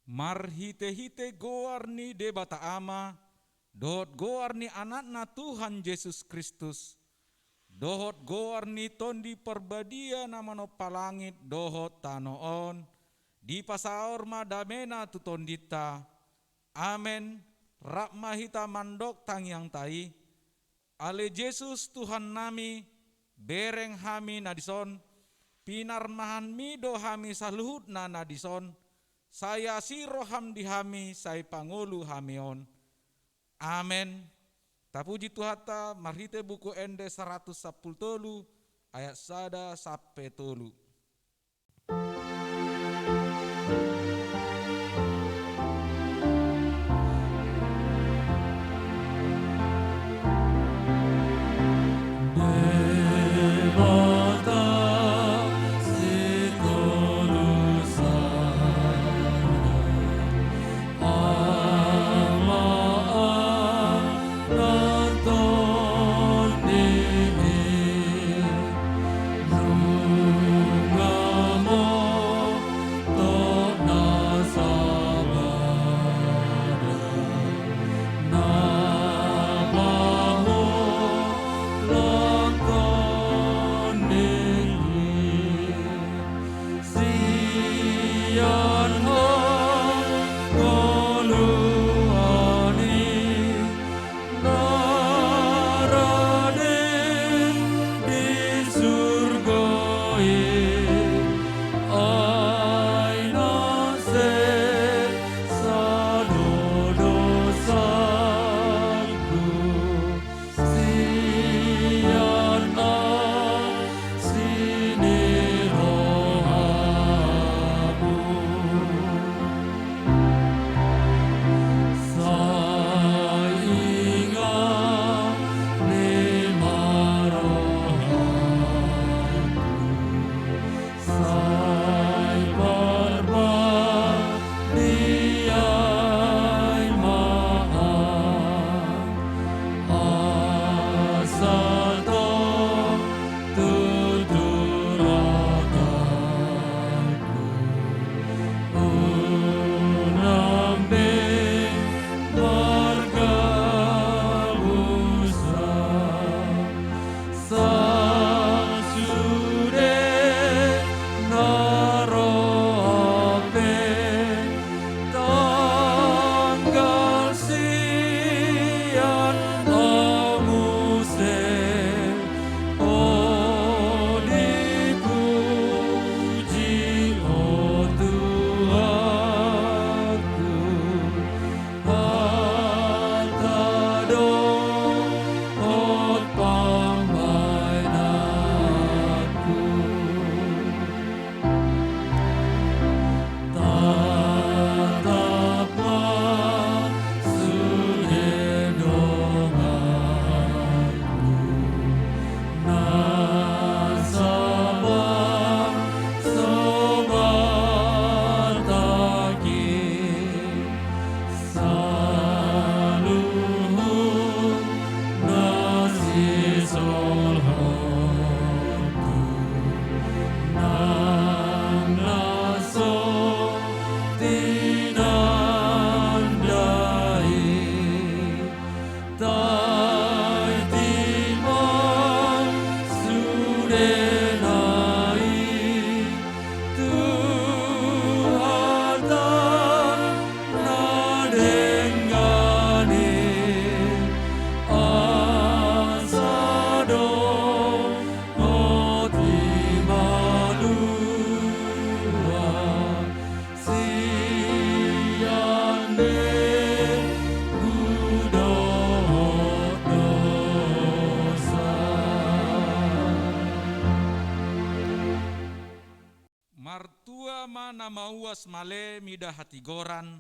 Marhite-hite goarni debata ama, dohot goarni anakna Tuhan Yesus Kristus, dohot goarni tondi perbadia namano palangit dohot tanoon, di pasaor madamena tutondita, amen, rakmahita mandok tangyang tai, ale Yesus Tuhan nami, bereng hami nadison, pinarmahan mido hami saluhut na nadison, saya siroham dihami say pangulu hamion. Amen. Tapuji Tuhata marhite buku ende 110 ayat 1 sampai 3. Martua mana mauas male mida hati goran,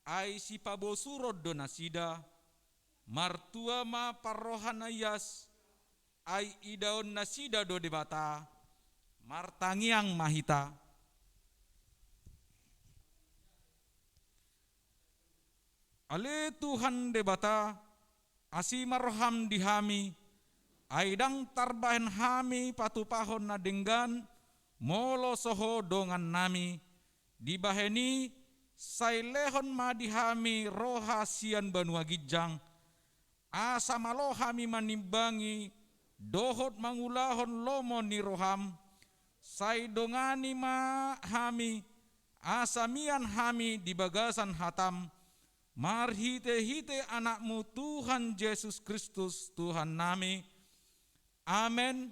ai si pabosurod do nasida, martua ma parrohan ayas, ai idaon nasida do debata, martangiang mahita. Ale Tuhan debata, asi marham dihami, aidang tarbahen hami patupahon na denggan, molo soho dongan nami, dibaheni sai lehon madihami roha sian banua gijang, asa malohami manimbangi, dohot mangulahon lomo ni roham, sai dongani ma hami, asa mian hami di bagasan hatam, marhite-hite anakmu Tuhan Yesus Kristus Tuhan nami. Amen.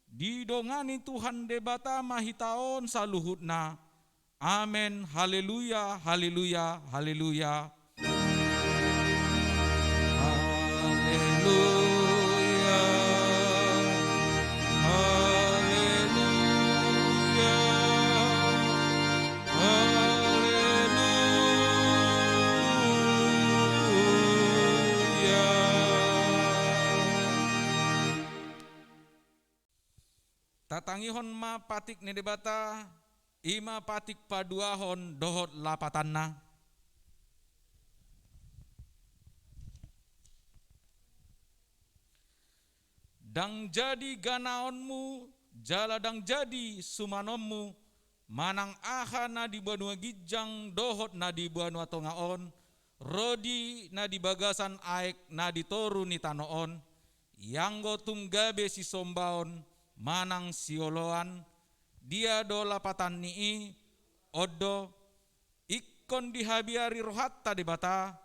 Didongani Tuhan debata mahitaon saluhutna. Amen. Haleluya, haleluya, haleluya. Haleluya. Haleluya. Haleluya. Tatangihon ma patik ne debata, ima patik paduahon dohot lapatanna. Dang jadi ganaonmu, jala dang jadi sumanommu, manang aha na di banua gijang dohot na di banua tongaon, rodi na di bagasan aek na di toru ni tanoon, yanggo tunggabe si sombaon, manang sioloan, dia do lapatan nii, odo, ikon dihabiari rohatta di bata,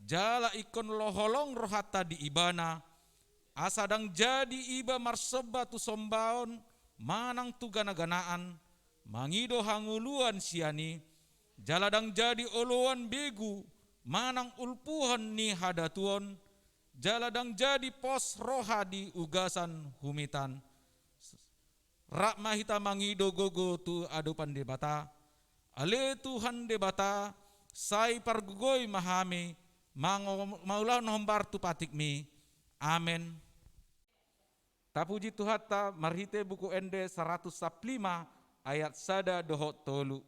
jala ikon loholong rohatta di ibana, asadang jadi iba marseba tu sombaon, manang tu gana-ganaan, mangido hanguluan siani, jaladang jadi oloan begu, manang ulpuhan ni hadatuon, jaladang jadi pos roha di ugasan humitan. Rak mahita mangido gogo tu adupan debata, ale Tuhan debata, sai pargugoi mahami, maulah nombar tu patikmi. Amen. Tapuji Tuhan ta marhite buku ende 115 ayat sada dohot tolu.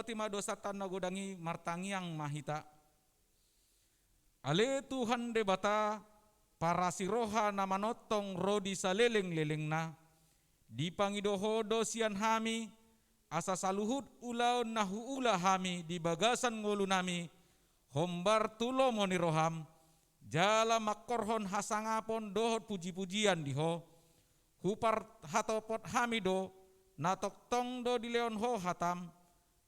Tima dosa tanah godangi martangiang mahita. Ale Tuhan debata para siroha nama notong rodi saleleng-lelengna. Dipangidohodo sian hami asa saluhut ulaon nahu ula hami di bagasan ngolu nami. Hombar tulo moni roham. Jala makorhon hasangapon dohot puji-pujian diho. Hupar hatopot hamido natok tong do di leon ho hatam.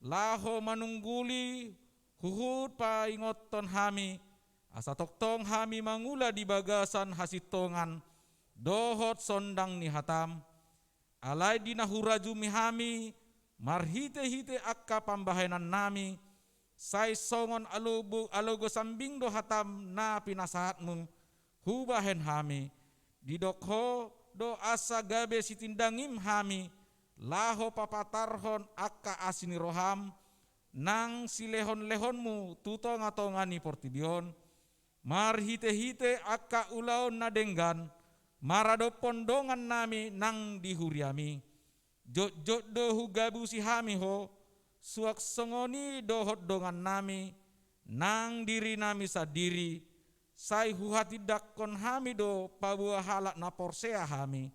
Laho manungguli huhut paingoton hami, asa toktong hami mangula di bagasan hasitongan, dohot sondang ni hatam, alai dinahurajumi hami, marhite-hite akka pambahenan nami, sai songon alogo sambing do hatam na pinasahatmu, hubahen hami, didokho do asa gabe sitindangim hami, laho papatarhon akka asini roham, nang silehon-lehonmu tutonga-tongani portibion, marhite-hite akka ulaon na denggan, marado pondongan nami nang dihuriami, jot-jot dohu gabu si hami ho, suak songoni dohot dongan nami, nang diri nami sadiri, sai huhati dakkon hami do pabuah halak na porsea hami,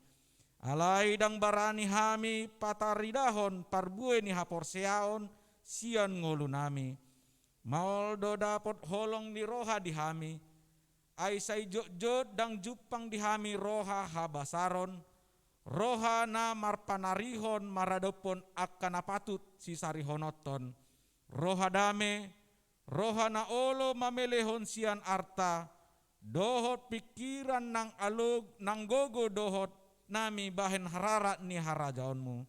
alai dang barani hami pataridahon parbue ni haporseaon sian ngolu nami. Maol do dapot holong di roha di hami. ai sai jot dang jupang dihami roha habasaron, roha na marpanarihon maradopon akan apatut sisarihonoton, roha dame, roha na olo mamelehon sian arta, dohot pikiran nang alog nang gogo dohot nami bahen harara ni harajaonmu.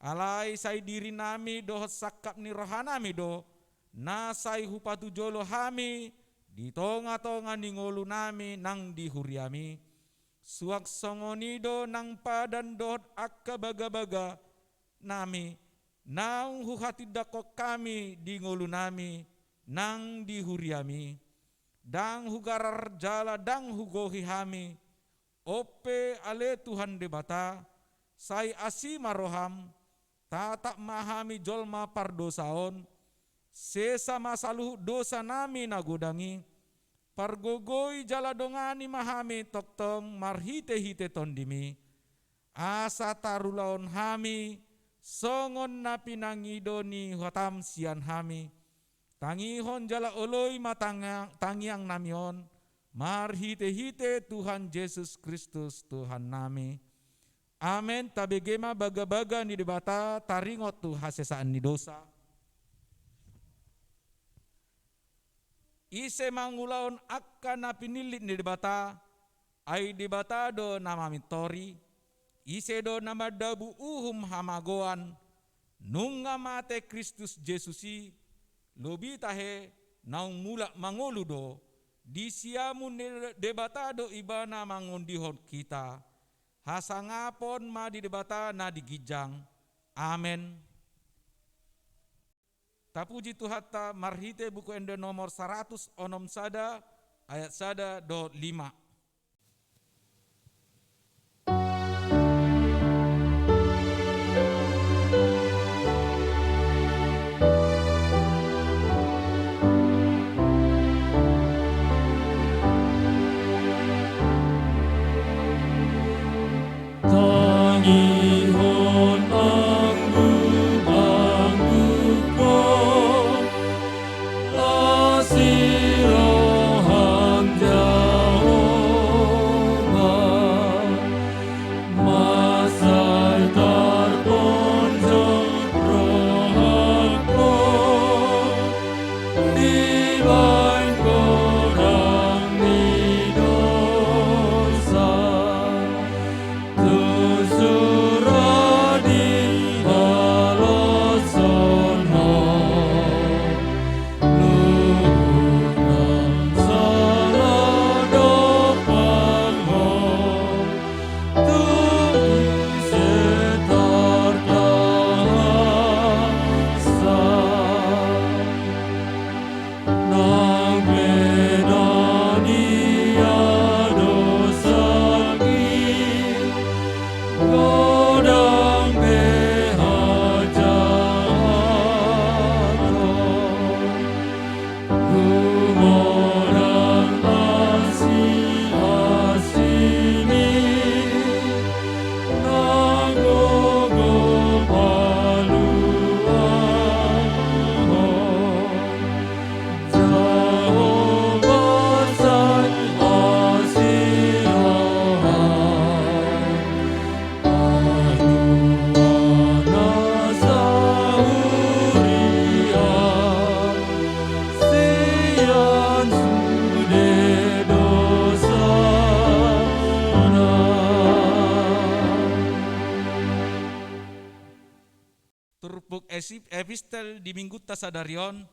Alai sai diri nami dohot sakap ni rohanami do, na sai hupatu jolo hami, di tonga-tonga ni ngolu nami nang dihuriami. Suak songonido nang padan dohot akka baga-baga nami, nang huhati dakok kami di ngolu nami nang dihuriami. Dang hugarar jala dang hugohi hami, ope ale Tuhan debata, sai asima roham, tatak mahami jolma pardosaon, sesa masaluh dosa nami nagodangi, pargogoi jala dongani mahami toktong marhite-hite tondimi, asa tarulaon hami, songon na pinangidoni hotam sian hami, tangihon jala oloi tangiang namion, marhite-hite Tuhan Yesus Kristus Tuhan nami. Amen. Tabegema baga-baga ni debata taringot tu hasesaan ni dosa. Ise mangulaon akan napinilit ni debata, ay debata do nama mitori, ise do nama dabu hamagoan, nunga mate Kristus Jesusi, lobi tahe naung mula mangulu do, di siamu debata do ibana mangundihon kita, hasangapon ma di debata na digijang. Amen. Tapuji Tuhata marhite buku ende nomor 100 onom sada ayat sada do 5. Epistel di minggu tasadarion,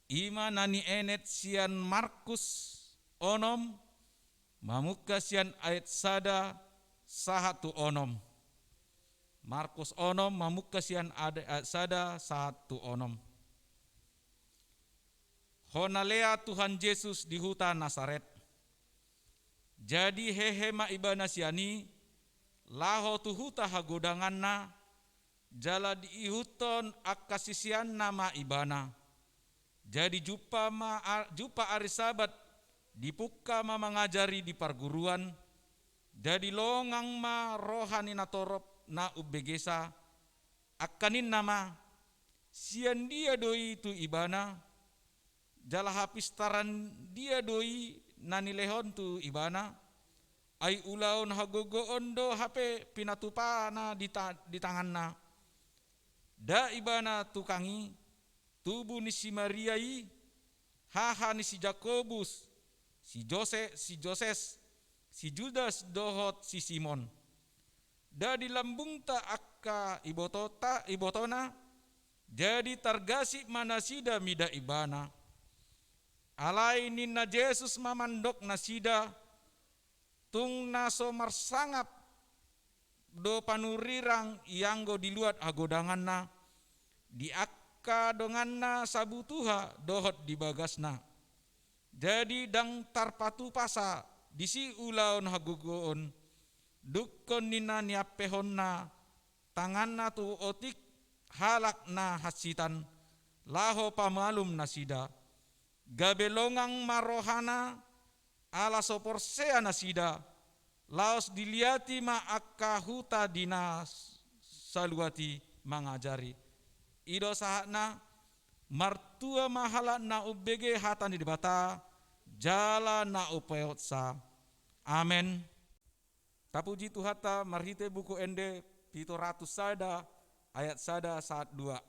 ima nani enet sian Markus onom, mamuka sian ayat sada sahatu onom. Markus onom, mamuka sian ayat sada sahatu onom. Honalea Tuhan Yesus di hutan Nasaret. Jadi hehema ibana siani, laho tu huta hagodanganna, jala diihuton akasisian nama ibana. Jadi jupa ari sabat dipuka ma mangajari di perguruan. Jadi longang ma rohani na torop na ubegesa akanin nama sian dia doi tu ibana. Jala hapistaran dia doi nanilehon tu ibana ai ulaon hagogo ondo hape pinatupana di tanganna. Da ibana tukangi tubuh ni si Mariai, haha ni si Jakobus, si Joses, si Judas dohot si Simon. Da di lambung ta akka ibotona, jadi targasi manasida mida ibana. Alai ninna Yesus mamandok nasida, tung naso marsangap do panurirang ianggo diluat agodanganna, di akka donganna sabutuha dohot di bagasna. Jadi dang tarpatu pasa disi ulaon hagugoon, dukkon nina niapehonna, tanganna tu otik halak na hasitan, laho pamalum nasida, gabelongang marohana ala soporsea nasida, laos diliati ma akka huta dinas saluati mangajari. Ido sahana martua mahala na ubege hatan di bata, jala na upeotsa. Amen. Tapuji Tuhata marhite buku ende pito ratus sada ayat sada saat 2.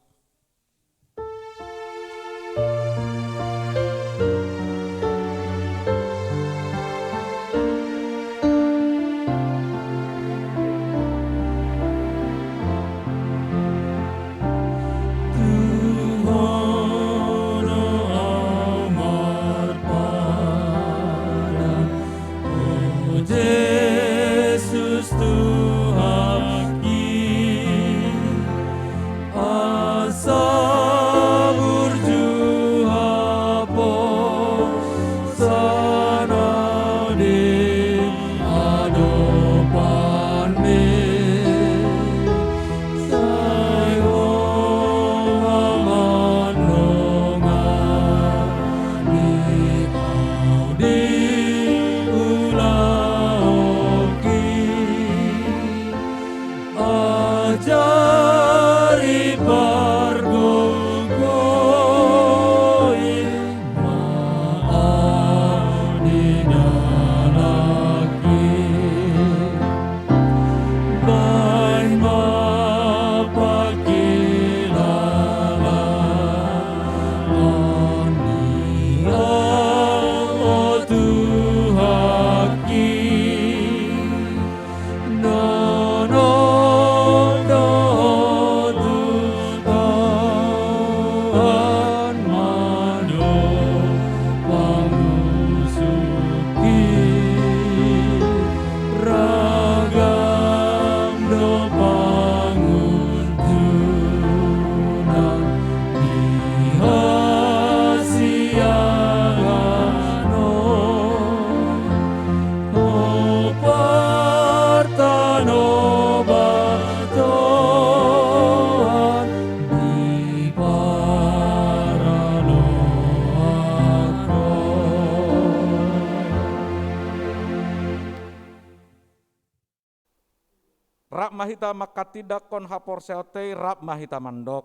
Rap mahita makatidak kon haporseotei rap mahita mandok.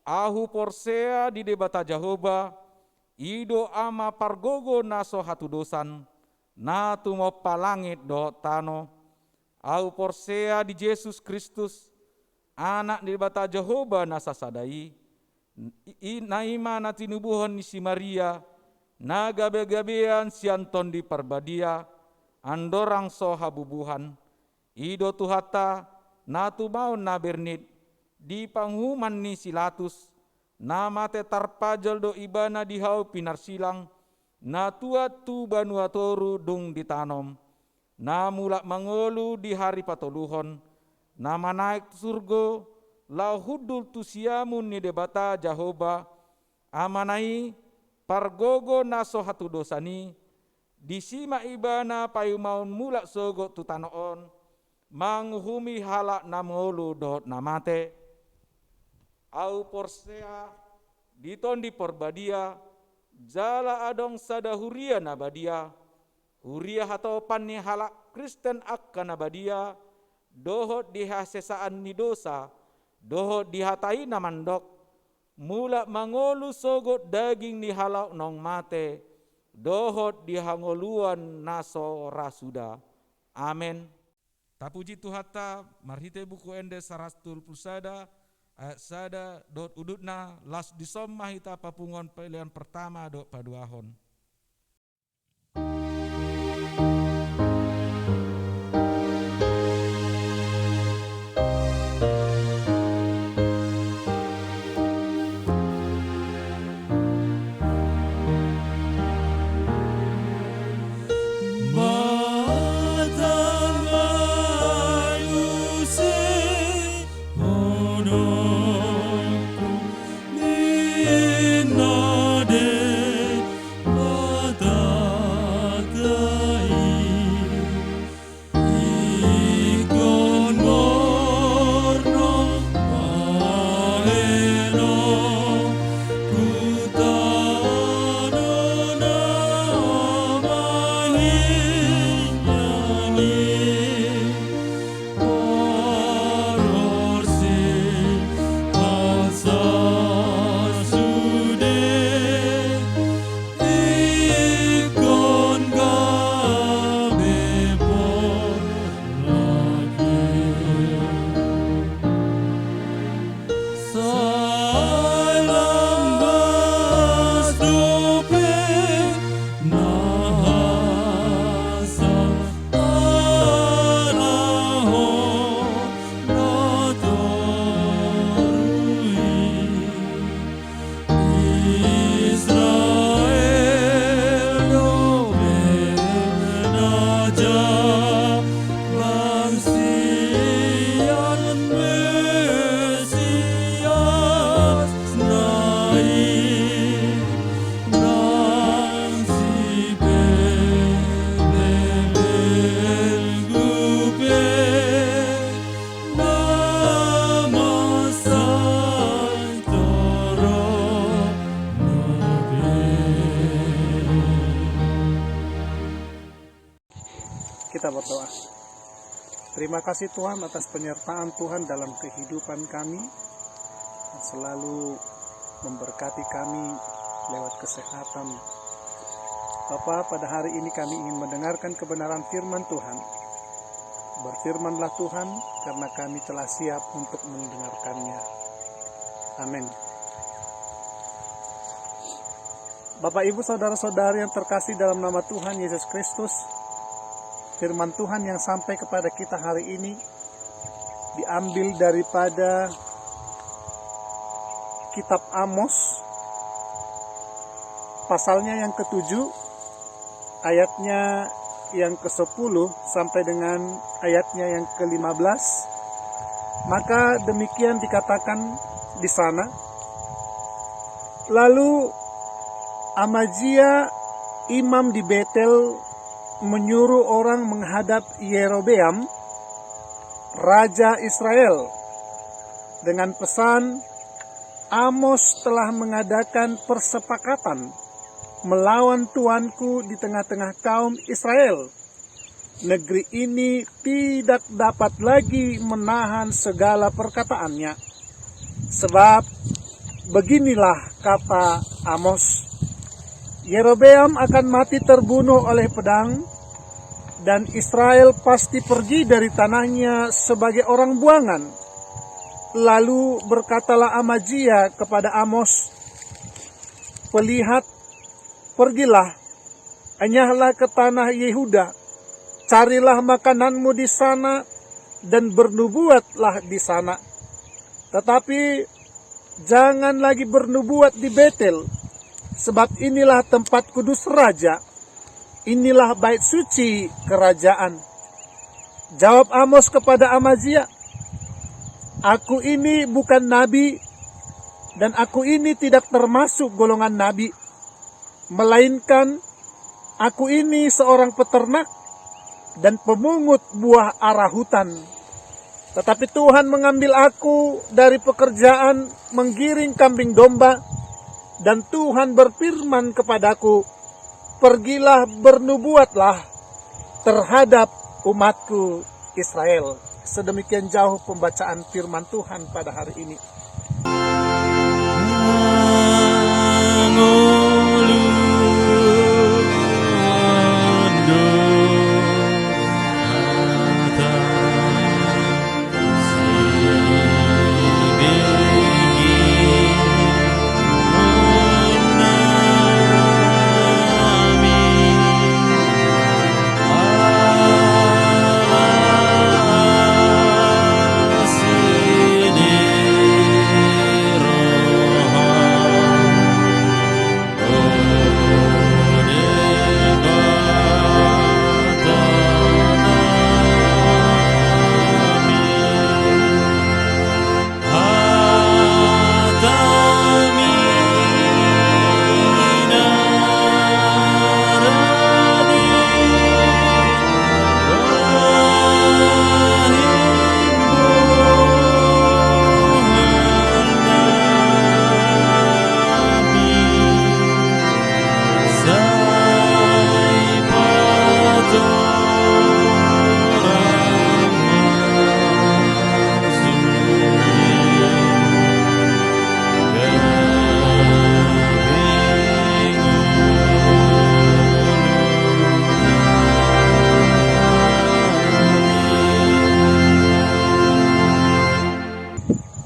Ahu porsea di debata Jahoba, ido ama pargogo naso hatu dosan, na tumo palangit do tano. Ahu porsea di Yesus Kristus, anak di debata Jahoba nasa sadai. Naima na tinubuhon ni si Maria, na gabe-gabean sianton di parbadia, andorang so habubuhan. Ido Tuhata na tumaon na bernit di panghuman ni Silatus na mate tarpajal do ibana di hau pinarsilang na tuat tu banuatoru dung ditanom na mulak mangolu di hari patoluhon na manaik surgo lau hudul tu siamun ni debata Jahoba amanai pargogo na sohatu dosani disima ibana payumaun mulak sogo tu tanoon manghumi halak namolu dot namate au porsea diton di porbadia jala adong sada huria nabadia huria hatau panni halak Kristen akka nabadia dohot dihasesaan ni dosa dohot dihatai namandok mulak mangolu sogot daging ni halak nong mate dohot di hangoluan naso rasuda. Amin. Tapuji Tuhata marhite buku ende sarastul pusada ayat sada dot udutna las disomah hita papungon pilihan pertama dot paduahon. Kita berdoa. Terima kasih Tuhan atas penyertaan Tuhan dalam kehidupan kami, selalu memberkati kami lewat kesehatan. Bapa, pada hari ini kami ingin mendengarkan kebenaran firman Tuhan. Berfirmanlah Tuhan, karena kami telah siap untuk mendengarkannya. Amin. Bapak, Ibu, saudara-saudari yang terkasih dalam nama Tuhan Yesus Kristus, firman Tuhan yang sampai kepada kita hari ini diambil daripada kitab Amos, pasalnya yang ke-7, ayatnya yang ke-10 sampai dengan ayatnya yang ke-15. Maka demikian dikatakan di sana. Lalu Amazia, imam di Betel, menyuruh orang menghadap Yerobeam, raja Israel, dengan pesan, Amos telah mengadakan persepakatan melawan tuanku di tengah-tengah kaum Israel. Negeri ini tidak dapat lagi menahan segala perkataannya. Sebab beginilah kata Amos, Yerobeam akan mati terbunuh oleh pedang, dan Israel pasti pergi dari tanahnya sebagai orang buangan. Lalu berkatalah Amazia kepada Amos, "Pelihat, pergilah, enyahlah ke tanah Yehuda, carilah makananmu di sana, dan bernubuatlah di sana. Tetapi jangan lagi bernubuat di Betel, sebab inilah tempat kudus raja, inilah bait suci kerajaan." Jawab Amos kepada Amazia, "Aku ini bukan nabi, dan aku ini tidak termasuk golongan nabi, melainkan aku ini seorang peternak dan pemungut buah ara hutan. Tetapi Tuhan mengambil aku dari pekerjaan menggiring kambing domba, dan Tuhan berfirman kepadaku, pergilah bernubuatlah terhadap umatku Israel." Sedemikian jauh pembacaan firman Tuhan pada hari ini.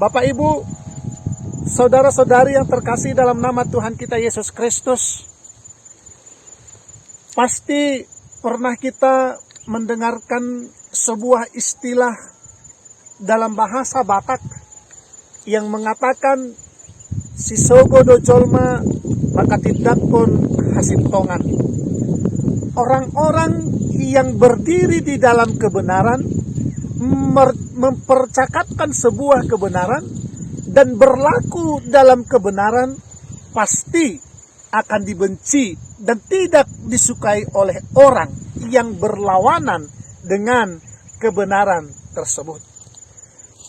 Bapak Ibu, saudara-saudari yang terkasih dalam nama Tuhan kita Yesus Kristus, pasti pernah kita mendengarkan sebuah istilah dalam bahasa Batak yang mengatakan sisogodo jolma maka tidak pun hasimtongan. Orang-orang yang berdiri di dalam kebenaran, mempercakapkan sebuah kebenaran dan berlaku dalam kebenaran, pasti akan dibenci dan tidak disukai oleh orang yang berlawanan dengan kebenaran tersebut.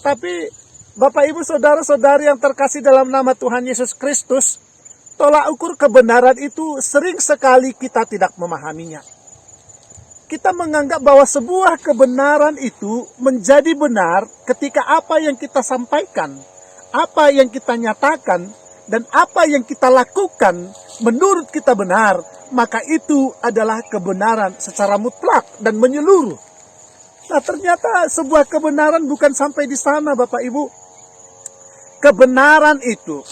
Tapi Bapak Ibu saudara-saudari yang terkasih dalam nama Tuhan Yesus Kristus, tolak ukur kebenaran itu sering sekali kita tidak memahaminya. Kita menganggap bahwa sebuah kebenaran itu menjadi benar ketika apa yang kita sampaikan, apa yang kita nyatakan, dan apa yang kita lakukan menurut kita benar, maka itu adalah kebenaran secara mutlak dan menyeluruh. Nah, ternyata sebuah kebenaran bukan sampai di sana, Bapak Ibu. Kebenaran itu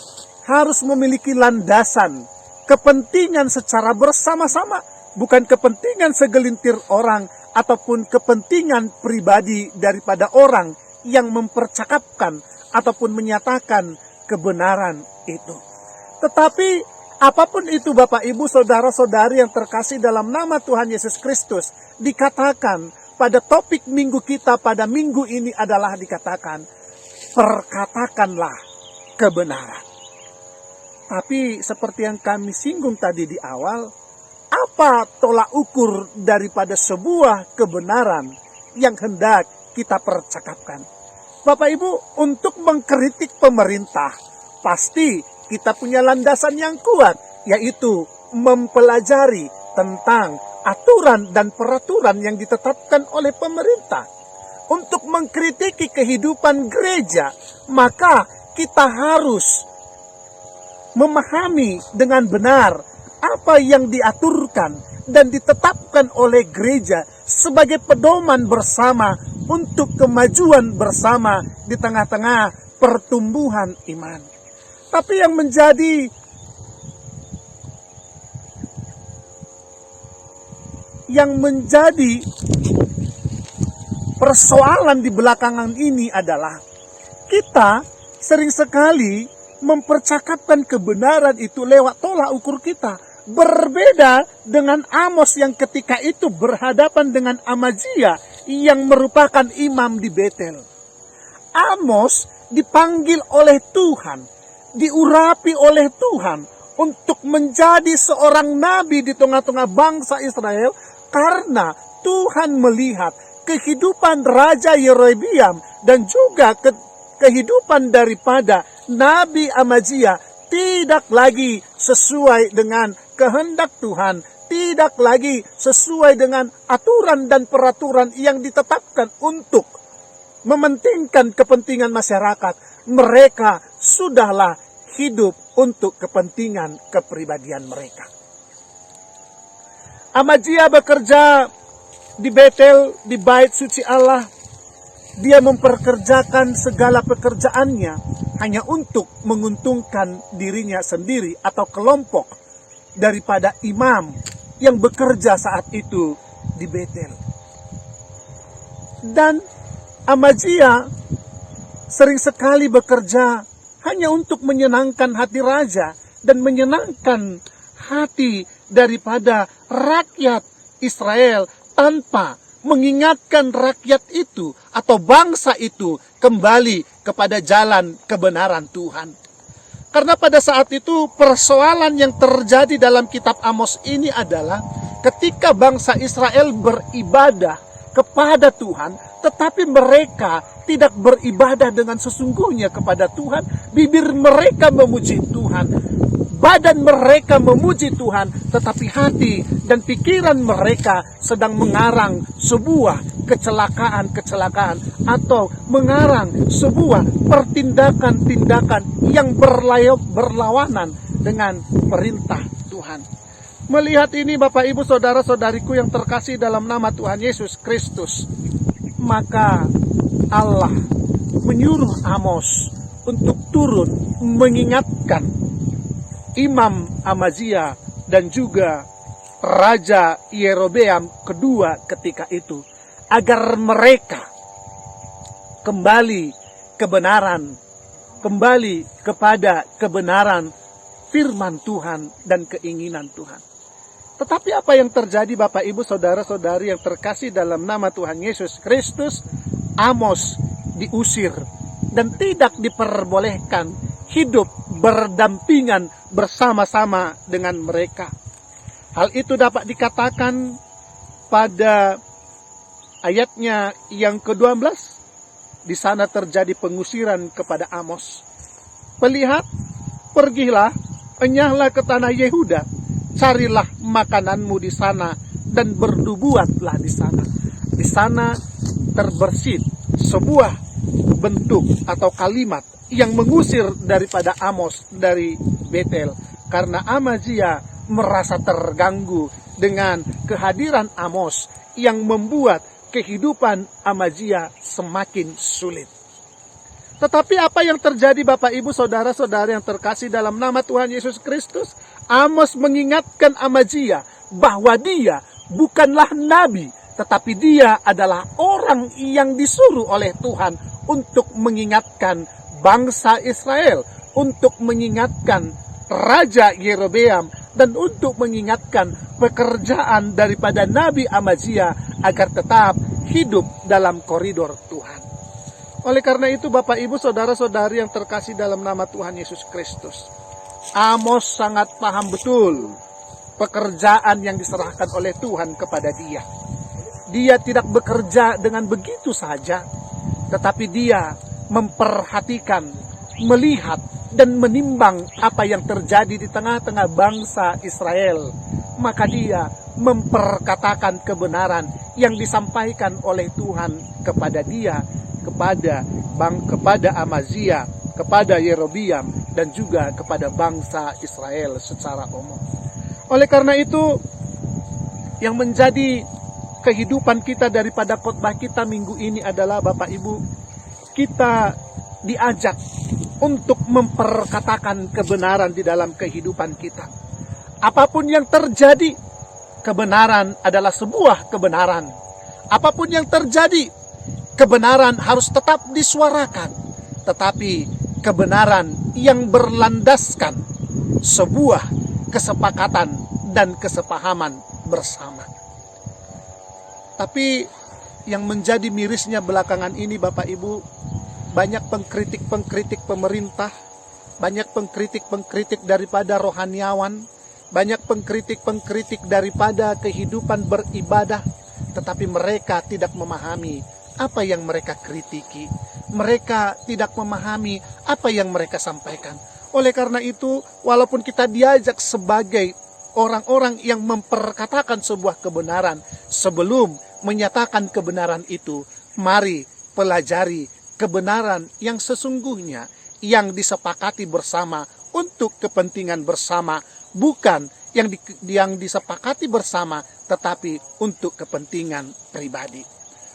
harus memiliki landasan, kepentingan secara bersama-sama, bukan kepentingan segelintir orang ataupun kepentingan pribadi daripada orang yang mempercakapkan ataupun menyatakan kebenaran itu. Tetapi apapun itu Bapak Ibu saudara-saudari yang terkasih dalam nama Tuhan Yesus Kristus, dikatakan pada topik minggu kita pada minggu ini adalah dikatakan, perkatakanlah kebenaran. Tapi seperti yang kami singgung tadi di awal, apa tolak ukur daripada sebuah kebenaran yang hendak kita percakapkan? Bapak Ibu, untuk mengkritik pemerintah, pasti kita punya landasan yang kuat, yaitu mempelajari tentang aturan dan peraturan yang ditetapkan oleh pemerintah. Untuk mengkritiki kehidupan gereja, maka kita harus memahami dengan benar apa yang diaturkan dan ditetapkan oleh gereja sebagai pedoman bersama untuk kemajuan bersama di tengah-tengah pertumbuhan iman. Tapi yang menjadi persoalan di belakangan ini adalah kita sering sekali mempercakapkan kebenaran itu lewat tolak ukur kita. Berbeda dengan Amos yang ketika itu berhadapan dengan Amazia yang merupakan imam di Betel. Amos dipanggil oleh Tuhan, diurapi oleh Tuhan untuk menjadi seorang nabi di tengah-tengah bangsa Israel karena Tuhan melihat kehidupan Raja Yerobeam dan juga kehidupan daripada Nabi Amazia tidak lagi sesuai dengan kehendak Tuhan, tidak lagi sesuai dengan aturan dan peraturan yang ditetapkan untuk mementingkan kepentingan masyarakat. Mereka sudahlah hidup untuk kepentingan kepribadian mereka. Amazia bekerja di Betel, di bait suci Allah. Dia memperkerjakan segala pekerjaannya hanya untuk menguntungkan dirinya sendiri atau kelompok daripada imam yang bekerja saat itu di Betel. Dan Amazia sering sekali bekerja hanya untuk menyenangkan hati raja dan menyenangkan hati daripada rakyat Israel tanpa mengingatkan rakyat itu atau bangsa itu kembali kepada jalan kebenaran Tuhan. Karena pada saat itu persoalan yang terjadi dalam kitab Amos ini adalah ketika bangsa Israel beribadah kepada Tuhan, tetapi mereka tidak beribadah dengan sesungguhnya kepada Tuhan. Bibir mereka memuji Tuhan, badan mereka memuji Tuhan, tetapi hati dan pikiran mereka sedang mengarang sebuah kecelakaan atau mengarang sebuah pertindakan-tindakan yang berlawanan dengan perintah Tuhan. Melihat ini Bapak Ibu saudara-saudariku yang terkasih dalam nama Tuhan Yesus Kristus, maka Allah menyuruh Amos untuk turun mengingatkan Imam Amazia dan juga Raja Yerobeam kedua ketika itu, agar mereka kembali kebenaran, kembali kepada kebenaran firman Tuhan dan keinginan Tuhan. Tetapi apa yang terjadi Bapak Ibu Saudara-saudari yang terkasih dalam nama Tuhan Yesus Kristus? Amos diusir dan tidak diperbolehkan hidup berdampingan bersama-sama dengan mereka. Hal itu dapat dikatakan pada ayatnya yang ke-12. Di sana terjadi pengusiran kepada Amos. Lihat, pergilah, enyahlah ke tanah Yehuda, carilah makananmu di sana dan bernubuatlah di sana. Di sana terbersit sebuah bentuk atau kalimat yang mengusir daripada Amos dari Betel, karena Amazia merasa terganggu dengan kehadiran Amos yang membuat kehidupan Amazia semakin sulit. Tetapi apa yang terjadi Bapak Ibu Saudara-saudara yang terkasih dalam nama Tuhan Yesus Kristus? Amos mengingatkan Amazia bahwa dia bukanlah nabi, tetapi dia adalah orang yang disuruh oleh Tuhan untuk mengingatkan bangsa Israel, untuk mengingatkan Raja Yerobeam, dan untuk mengingatkan pekerjaan daripada Nabi Amazia agar tetap hidup dalam koridor Tuhan. Oleh karena itu Bapak Ibu Saudara-saudari yang terkasih dalam nama Tuhan Yesus Kristus, Amos sangat paham betul pekerjaan yang diserahkan oleh Tuhan kepada dia. Dia tidak bekerja dengan begitu saja, tetapi dia memperhatikan, melihat, dan menimbang apa yang terjadi di tengah-tengah bangsa Israel. Maka dia memperkatakan kebenaran yang disampaikan oleh Tuhan kepada dia, kepada Amazia, kepada Yerobeam, dan juga kepada bangsa Israel secara umum. Oleh karena itu, yang menjadi kehidupan kita daripada khotbah kita minggu ini adalah Bapak Ibu, kita diajak untuk memperkatakan kebenaran di dalam kehidupan kita. Apapun yang terjadi, kebenaran adalah sebuah kebenaran. Apapun yang terjadi, kebenaran harus tetap disuarakan. Tetapi kebenaran yang berlandaskan sebuah kesepakatan dan kesepahaman bersama. Tapi yang menjadi mirisnya belakangan ini Bapak Ibu, banyak pengkritik-pengkritik pemerintah, banyak pengkritik-pengkritik daripada rohaniawan, banyak pengkritik-pengkritik daripada kehidupan beribadah, tetapi mereka tidak memahami apa yang mereka kritiki. Mereka tidak memahami apa yang mereka sampaikan. Oleh karena itu, walaupun kita diajak sebagai orang-orang yang memperkatakan sebuah kebenaran, sebelum menyatakan kebenaran itu, mari pelajari kebenaran yang sesungguhnya yang disepakati bersama untuk kepentingan bersama, bukan yang disepakati bersama tetapi untuk kepentingan pribadi.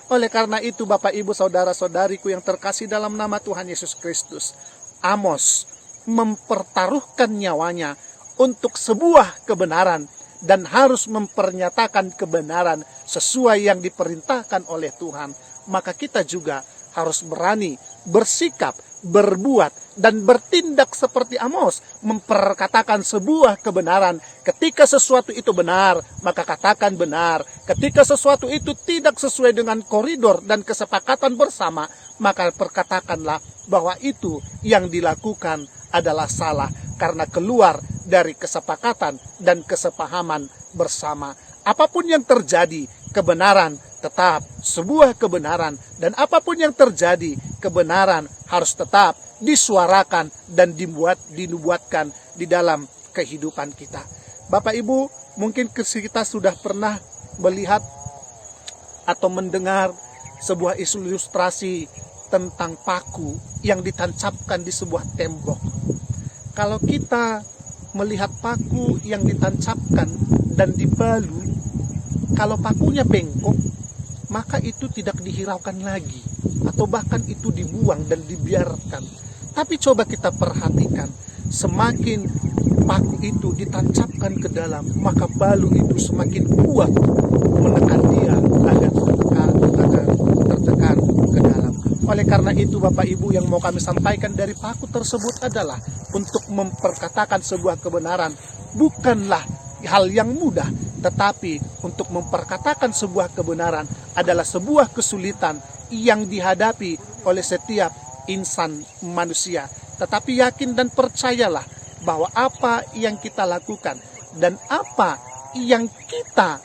Oleh karena itu Bapak Ibu Saudara-saudariku yang terkasih dalam nama Tuhan Yesus Kristus, Amos mempertaruhkan nyawanya untuk sebuah kebenaran dan harus mempernyatakan kebenaran sesuai yang diperintahkan oleh Tuhan. Maka kita juga harus berani bersikap, berbuat, dan bertindak seperti Amos, memperkatakan sebuah kebenaran. Ketika sesuatu itu benar, maka katakan benar. Ketika sesuatu itu tidak sesuai dengan koridor dan kesepakatan bersama, maka perkatakanlah bahwa itu yang dilakukan adalah salah, karena keluar dari kesepakatan dan kesepahaman bersama. Apapun yang terjadi, kebenaran tetap sebuah kebenaran, dan apapun yang terjadi, kebenaran harus tetap disuarakan dan dinubuatkan di dalam kehidupan kita. Bapak Ibu, mungkin kita sudah pernah melihat atau mendengar sebuah ilustrasi tentang paku yang ditancapkan di sebuah tembok. Kalau kita melihat paku yang ditancapkan dan dibalu, kalau pakunya bengkok, maka itu tidak dihiraukan lagi, atau bahkan itu dibuang dan dibiarkan. Tetapi coba kita perhatikan, semakin paku itu ditancapkan ke dalam, maka balu itu semakin kuat menekan dia agar tertekan ke dalam. Oleh karena itu Bapak Ibu, yang mau kami sampaikan dari paku tersebut adalah untuk memperkatakan sebuah kebenaran bukanlah hal yang mudah, tetapi untuk memperkatakan sebuah kebenaran adalah sebuah kesulitan yang dihadapi oleh setiap insan manusia. Tetapi yakin dan percayalah bahwa apa yang kita lakukan dan apa yang kita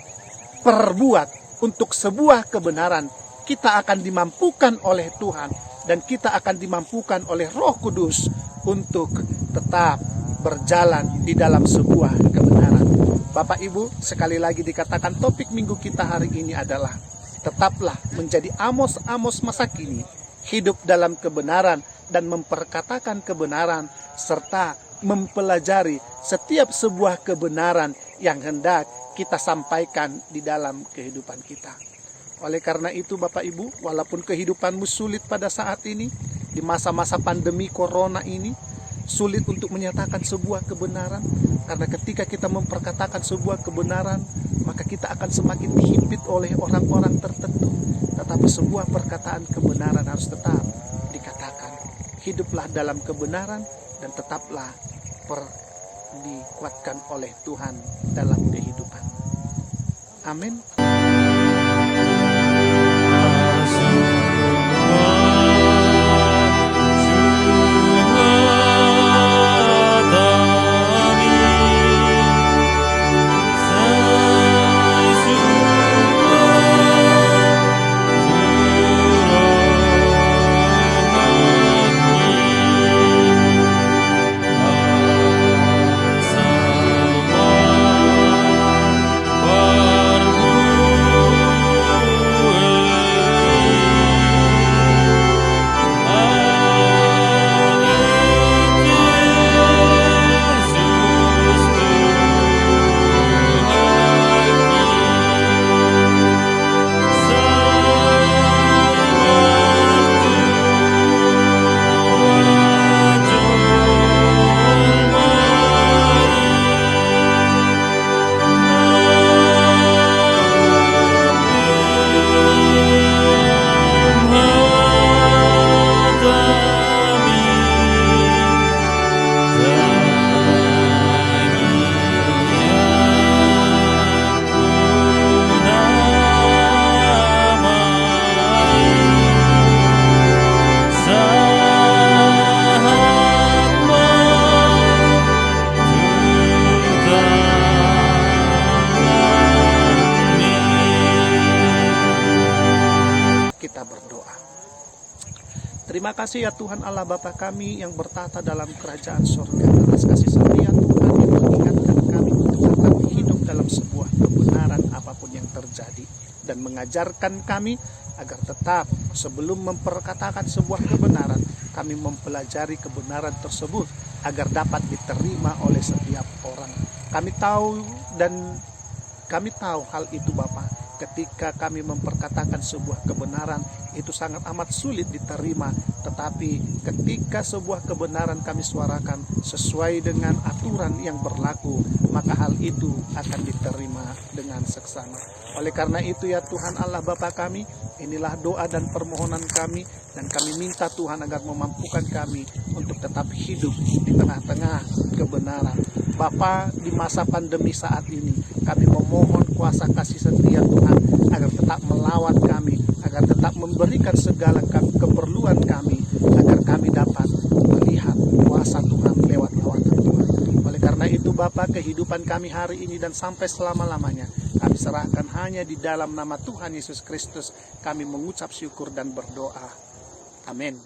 perbuat untuk sebuah kebenaran, kita akan dimampukan oleh Tuhan dan kita akan dimampukan oleh Roh Kudus untuk tetap berjalan di dalam sebuah kebenaran. Bapak Ibu, sekali lagi dikatakan topik minggu kita hari ini adalah tetaplah menjadi Amos-Amos masa kini, hidup dalam kebenaran dan memperkatakan kebenaran serta mempelajari setiap sebuah kebenaran yang hendak kita sampaikan di dalam kehidupan kita. Oleh karena itu Bapak Ibu, walaupun kehidupanmu sulit pada saat ini, di masa-masa pandemi corona ini, sulit untuk menyatakan sebuah kebenaran, karena ketika kita memperkatakan sebuah kebenaran, maka kita akan semakin dihimpit oleh orang-orang tertentu. Tetapi sebuah perkataan kebenaran harus tetap dikatakan. Hiduplah dalam kebenaran dan tetaplah dikuatkan oleh Tuhan dalam kehidupan. Amin. Terima kasih ya Tuhan Allah Bapa kami yang bertata dalam kerajaan surga. Atas kasih setia Tuhan yang mengingatkan kami untuk tetap hidup dalam sebuah kebenaran apapun yang terjadi, dan mengajarkan kami agar tetap sebelum memperkatakan sebuah kebenaran, kami mempelajari kebenaran tersebut agar dapat diterima oleh setiap orang. Kami tahu hal itu Bapa. Ketika kami memperkatakan sebuah kebenaran, itu sangat amat sulit diterima. Tetapi ketika sebuah kebenaran kami suarakan sesuai dengan aturan yang berlaku, maka hal itu akan diterima dengan seksama. Oleh karena itu ya Tuhan Allah Bapa kami, inilah doa dan permohonan kami, dan kami minta Tuhan agar memampukan kami untuk tetap hidup di tengah-tengah kebenaran. Bapa, di masa pandemi saat ini, kami memohon kuasa kasih setia Tuhan agar tetap melawat kami, agar tetap memberikan segala keperluan kami, agar kami dapat melihat kuasa Tuhan lewat lawatan Tuhan. Oleh karena itu Bapa, kehidupan kami hari ini dan sampai selama-lamanya kami serahkan hanya di dalam nama Tuhan Yesus Kristus. Kami mengucap syukur dan berdoa. Amin.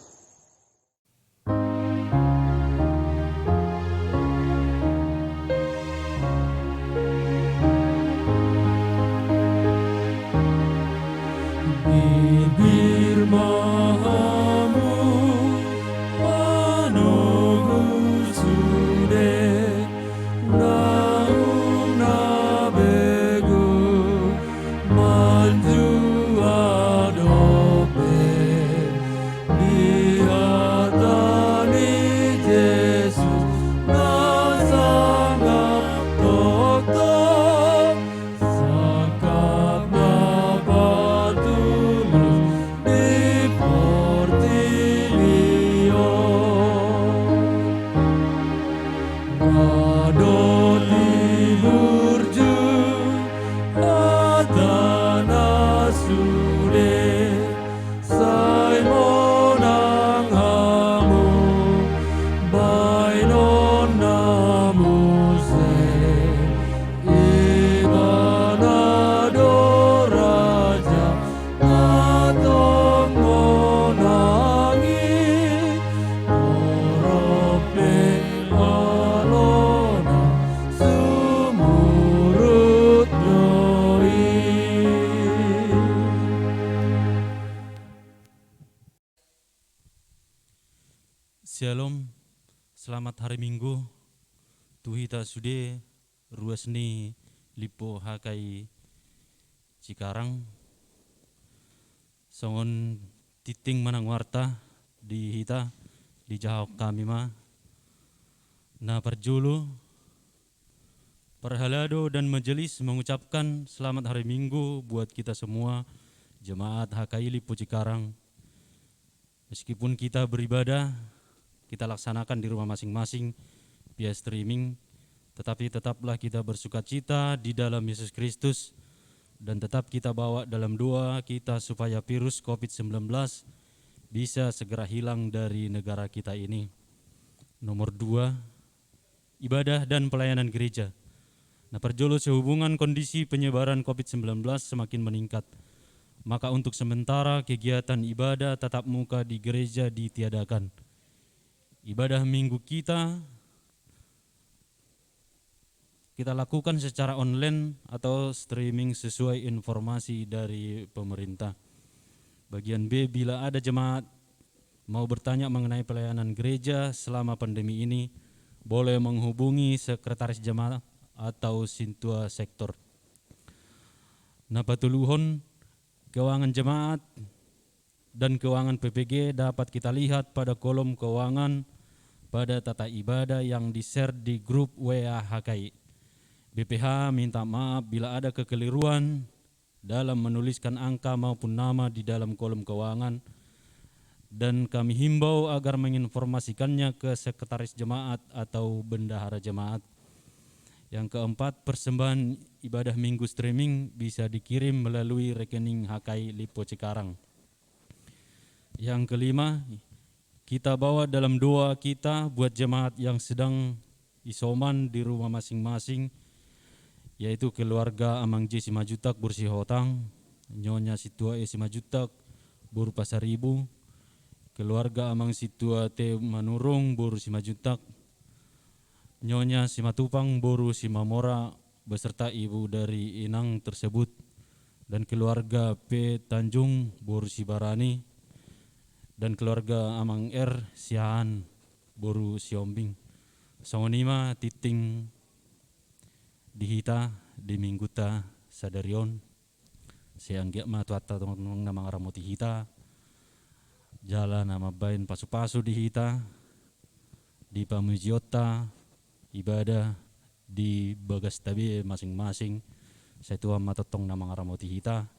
Manju adobe sude sai monang hamu bainon namu se ibanado raja atong monangi orope alona sumurut doi. Shalom, selamat hari Minggu. Tuhita sude ruasni lipo hakai Cikarang. Songon titing manang warta di hita di jahok kami ma. Na perjulu Perhalado dan majelis mengucapkan selamat hari Minggu buat kita semua jemaat HKI Lipo Cikarang. Meskipun kita beribadah, kita laksanakan di rumah masing-masing via streaming, tetapi tetaplah kita bersukacita di dalam Yesus Kristus dan tetap kita bawa dalam doa kita supaya virus COVID-19 bisa segera hilang dari negara kita ini. Nomor 2, ibadah dan pelayanan gereja. Nah, perjolo sehubungan kondisi penyebaran COVID-19 semakin meningkat, maka untuk sementara kegiatan ibadah tatap muka di gereja ditiadakan. Ibadah minggu kita lakukan secara online atau streaming sesuai informasi dari pemerintah. Bagian B, bila ada jemaat mau bertanya mengenai pelayanan gereja selama pandemi ini, boleh menghubungi sekretaris jemaat atau sintua sektor. Nah, patuluhon keuangan jemaat dan keuangan PPG dapat kita lihat pada kolom keuangan pada tata ibadah yang di-share di grup WA HKI. BPH minta maaf bila ada kekeliruan dalam menuliskan angka maupun nama di dalam kolom keuangan, dan kami himbau agar menginformasikannya ke sekretaris jemaat atau bendahara jemaat. Yang keempat, persembahan ibadah minggu streaming bisa dikirim melalui rekening HKI Lipo Cikarang. Yang kelima, kita bawa dalam doa kita buat jemaat yang sedang isoman di rumah masing-masing, yaitu keluarga Amang J Simajutak Bursi Hotang, Nyonya Situa E Simajutak Bur Pasaribu, keluarga Amang Situa T Manurung Bur Simajutak, Nyonya Simatupang Boru Simamora beserta ibu dari inang tersebut, dan keluarga P Tanjung Boru Sibarani, dan keluarga Amang R Siaan Boru Siombing. Songonima titing dihita di mingguta sadarion seanggia ma tuata tong nama ngaramoti hita jalan nama bain pasu-pasu dihita di pamujiota ibadah di bagas tabi masing-masing. Saya tua matotong nama ngaramoti hita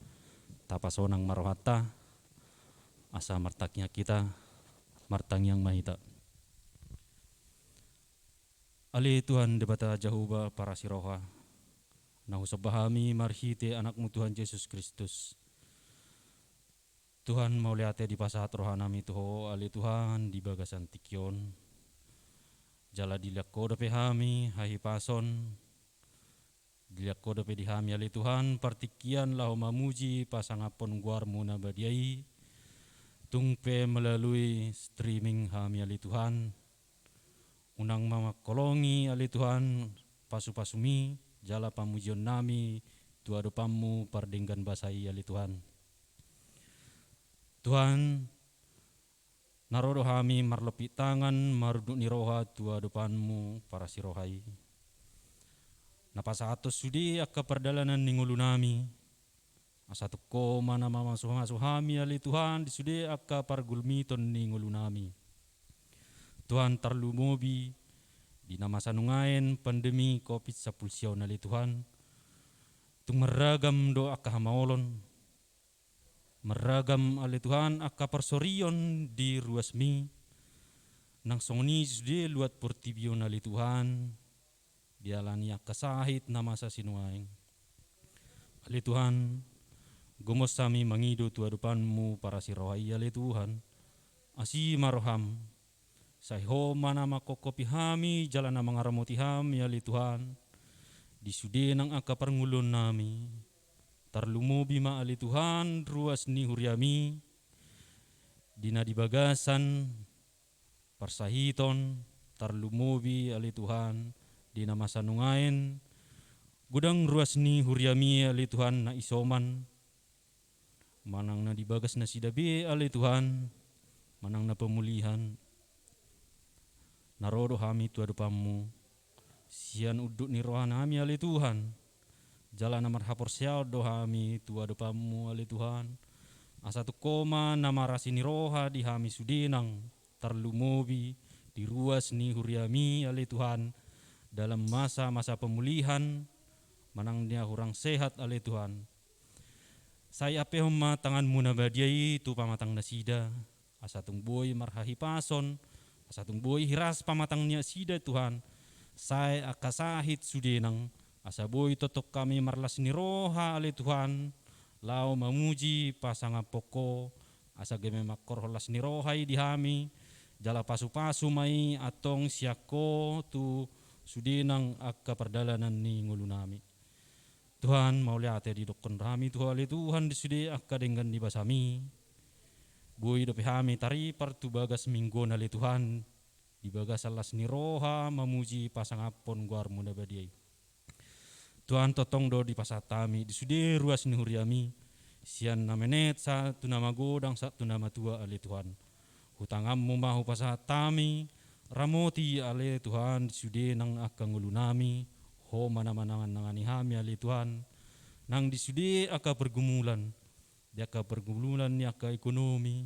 tapasonang marohata asa martaknya kita martang yang mahita. Ali Tuhan debata Jahuba para siroha nahu sabahami marhite anakmu Tuhan Yesus Kristus. Tuhan mau liate di pasahat rohanami tuho ali Tuhan di bagasan tikion jala diliak koda pehami hahi pason diliak koda pedihami ali Tuhan partikian lahu mamuji pasangapon guarmu nabadiai tungpe melalui streaming kami ali Tuhan, unang mama kolongi ali Tuhan, pasu-pasumi, jala pamujion nami, tua dopamu pardenggan basai ali Tuhan. Tuhan, narodo kami marlepi tangan, maruduk niroha tua dopanmu para sirohai. Napasa atos sudi akka perdalanan ningulu nami, asatu koma nama masuhami ali Tuhan disude akka pargulmiton ni ngulunami. Tuhan tarlumobi di nama sanungain pandemi COVID-19 ali Tuhan. Tung meragam do akka hamaolon. Meragam ali Tuhan akka persorion di ruasmi. Nang songni sude luat portibion ali Tuhan. Dialani akka sahit nama sa sinuaing. Ali Tuhan Gumos sami mangido tua depanmu para sirohai ale Tuhan. Asi maroham. Saiho mana makokopi hami jalan na mangaramoti hami ale Tuhan. Di sude nang aka parngulon nami. Tarlumobi ma ali Tuhan ruas ni huriami. Dina di bagasan parsahiton tarlumobi ali Tuhan. Dina masanungain gudang ruas ni huriami ali Tuhan na isoman. Manang na di bagas na sidabi ali Tuhan. Manang na pemulihan. Narodo hami tua depanmu. Sian uduk ni rohan hami ali Tuhan. Jalan namar hapor siau dohami tua depanmu ali Tuhan. Asa tu koma nama rasini roha di hami sudinang tarlumobi di ruas ni huriami ali Tuhan. Dalam masa-masa pemulihan manang dia hurang sehat ali Tuhan. Saya ape homa tanganmu nabadiai tu pamatang nasida. Asa tung boy marhahi pason. Asa tung boy hiras pamatangnya sida Tuhan. Saya akasahit sudinang. Asa boy totok kami marlas ni roha ali Tuhan. Lau mamuji pasanga poko. Asa game makor holas ni rohai di hami. Jala pasu-pasu mai atong siako tu sudinang akka perdalanan ni ngulunami. Tuhan mau lihat di dokon rami Tuhan ali Tuhan di sudi akka dengan di basami. Boy dope hami tari partu bagas minggu nali Tuhan. Di bagas alas ni roha mamuji pasangapon guar muna badiai. Tuhan totong do di pasatami di sudi ruas ni huriami. Sian na menet satu nama godang satu nama tua ali Tuhan. Hutangammu mahu pasatami ramoti ali Tuhan di sudi nang akka ngulunami. Ho mana-mana nangani hami ali Tuhan. Nang disudi aka pergumulan. Di aka pergumulan ni aka ekonomi.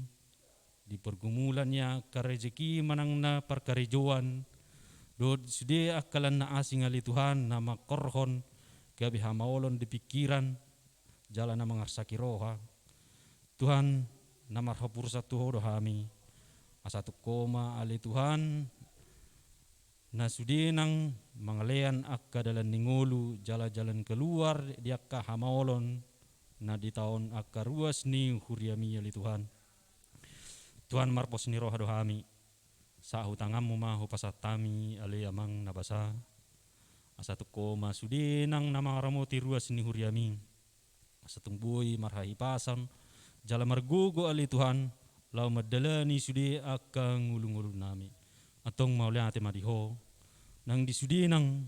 Di pergumulan ni aka rezeki manang na perkarejoan. Do disudi akalan na asing ali Tuhan na makorhon. Gabi hamaolon di pikiran. Jalan na mangarsaki roha. Tuhan na marhapur satu ho do hami. Asatu koma ali Tuhan. Na sudi nang mangalean akka dalan ningolu jalan-jalan keluar di akka hamaolon na di tahun akka ruas ni huriami ali Tuhan. Tuhan marpos ni roha dohami. Sa hutangammu mahu pasatami ali amang nabasa. Asatu koma sudi nang namaramoti ruas ni huriami. Asatung boy marhahi pasan jala margogo ali Tuhan. Lau madalani sudi akka ngulu-ngulu nami. Atong mauliate madiho nang disudi nang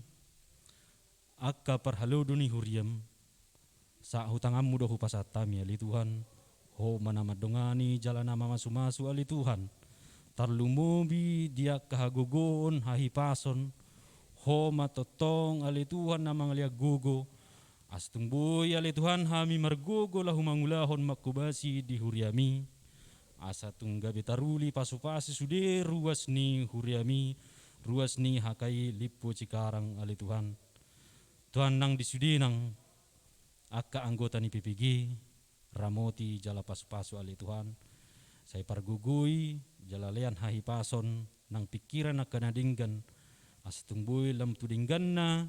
akka parhalodo ni huriam sa hutangammu do hupasatami ali Tuhan. Ho manamadongani jalan nama masu-masu ali Tuhan. Tarlumobi dia kahagogon hahipason. Ho matotong ali Tuhan na mangalia gogo. Astung boy ali Tuhan hami margogo lahu mangulahon makubasi di huriami. Asa tunggabe taruli pasu-pasu sude ruas ni huriami. Ruas ni hakai lipo cikarang ali Tuhan. Tuhan nang disudi nang akka anggota ni PPG. Ramoti jala pasu-pasu ali Tuhan. Saya pargugui jala lean hahi pason. Nang pikiran akka nadinggan. Astumbui lam tudinggan na.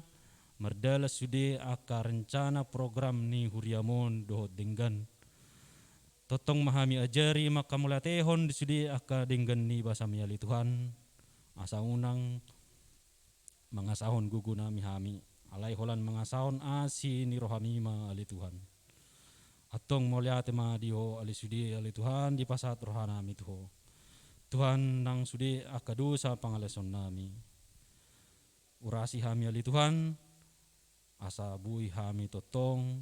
Merdala sude akka rencana program ni huriamon dohot dinggan. Totong mahami ajari makamulatehon disudi akka dinggan ni basami ali Tuhan. Asa unang mangasahon gugu nami hami. Alai holan mangasahon asi ni rohami ma ali Tuhan. Atong moliate ma diho ali sudi ali Tuhan di pasat rohanami tuho. Tuhan nang sudi akka dosa pangalason nami. Urasi hami ali Tuhan. Asa bui hami totong.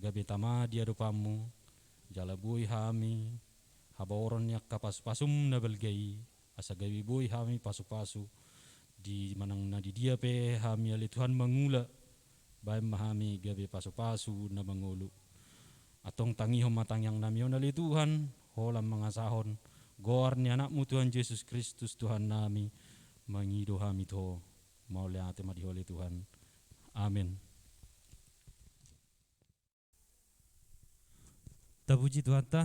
Gabi tama dia dopamu. Jala bui hami. Habaoron yak kapas-pasum na balgai. Asa gawi boy hami pasu-pasu di manang na di dia pe hami ali Tuhan mangula bae mahami gabi pasu-pasu na mangulu atong tangihom matang yang namion ali Tuhan holam mangasahon goar ni anakmu Tuhan Yesus Kristus Tuhan nami mangido hami to mauliate madiholi Tuhan amin. Tapuji Tuhan ta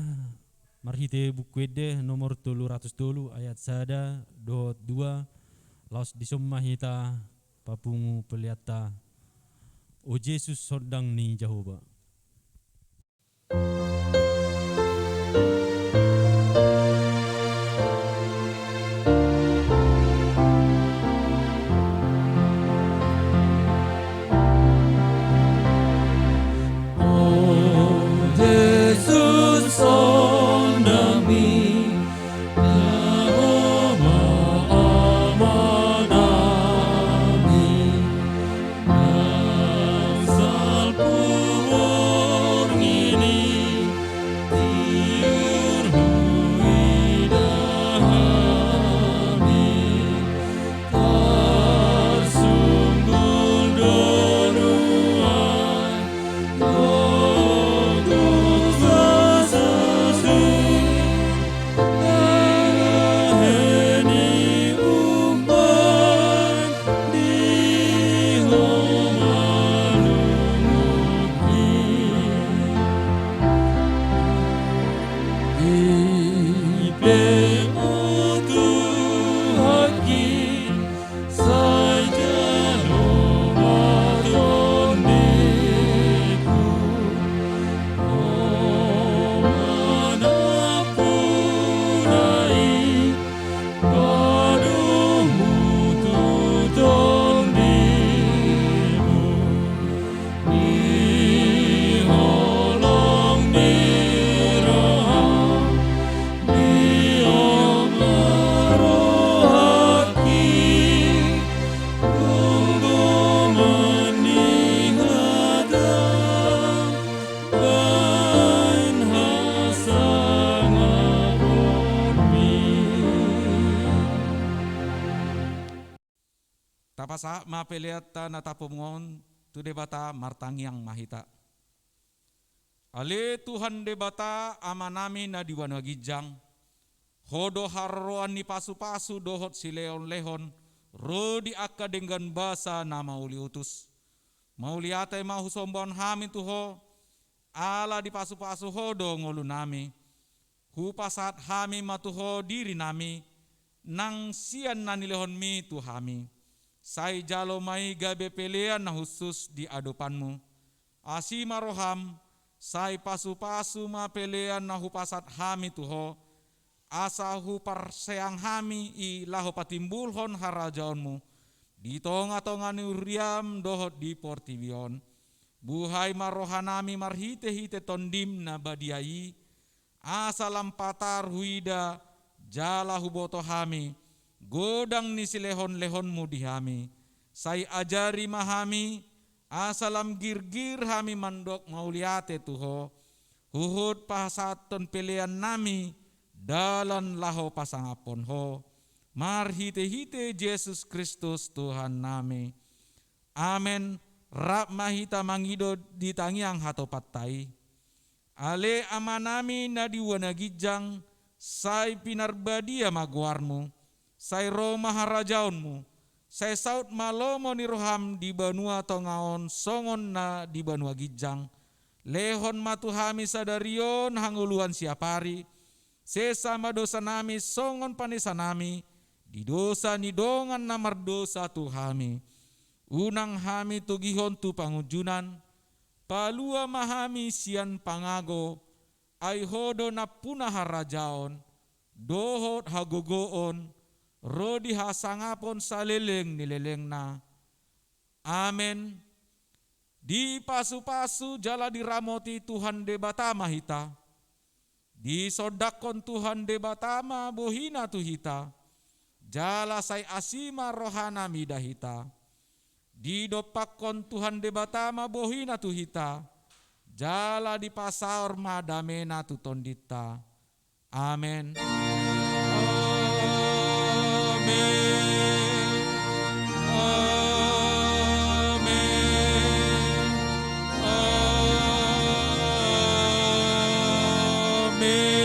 marhite buku ede nomor 302 ayat 1 2 laos disomahita papungu peliata o Jesus sodang ni Jehovah. Rapasa mapeliata natapumongon tu debata martangiang mahita. Ale Tuhan debata amanami na diwana gijang. Hodo harroan ni pasu-pasu dohot si leon-lehon. Rodi akka dengan basa na mauli utus. Mauli atay mahusombon hamin tuho. Ala di pasu-pasu hodo ngolu nami. Hupasat hami matuho diri nami. Nang sian na nilehon mi tuhami. Sai jalo mai gabe pelean na khusus di adopanmu. Asima roham. Sai pasu-pasu ma pelean na hupasat hami tuho. Asa hupar seang hami i laho patimbulhon harajaonmu. Di tonga-tonga ni uriam dohot di portibion. Buhay marohanami marhite-hite tondim na badiai. Asa lampatar huida jala huboto hami. Godang ni silehon-lehonmu di hami. Sai ajari mahami. Asalam gir-gir hami mandok mauliate tuho. Huhut pasaton pelean nami. Dalan laho pasangapon ho. Marhite-hite Yesus Kristus Tuhan nami. Amen. Rap mahita mangido di tangiang hato patay. Ale amanami na diwanagijang. Say pinarbadia maguarmu. Say Roma harajaonmu. Say saut malomo ni roham di banua tongaon. Songon na di banua gijang. Lehon matuhami sadarion hanguluan siapari. Sesama dosa nami songon panisa nami. Di dosa ni dongan namar dosa tu hami. Unang hami tugihon tu pangujunan. Palua mahami sian pangago. Ay hodo na punah harajaon. Dohot hagogoon. Rodi hasangapon saleleng nileleng na. Amen. Di pasu-pasu jala diramoti Tuhan debata mahita. Di sodakon Tuhan debatama bohina tuhita. Jala say asima rohana midahita. Di dopakon Tuhan debatama bohina tuhita. Jala di pasaor madamena tutondita. Amen. Amen. Amen. Amen.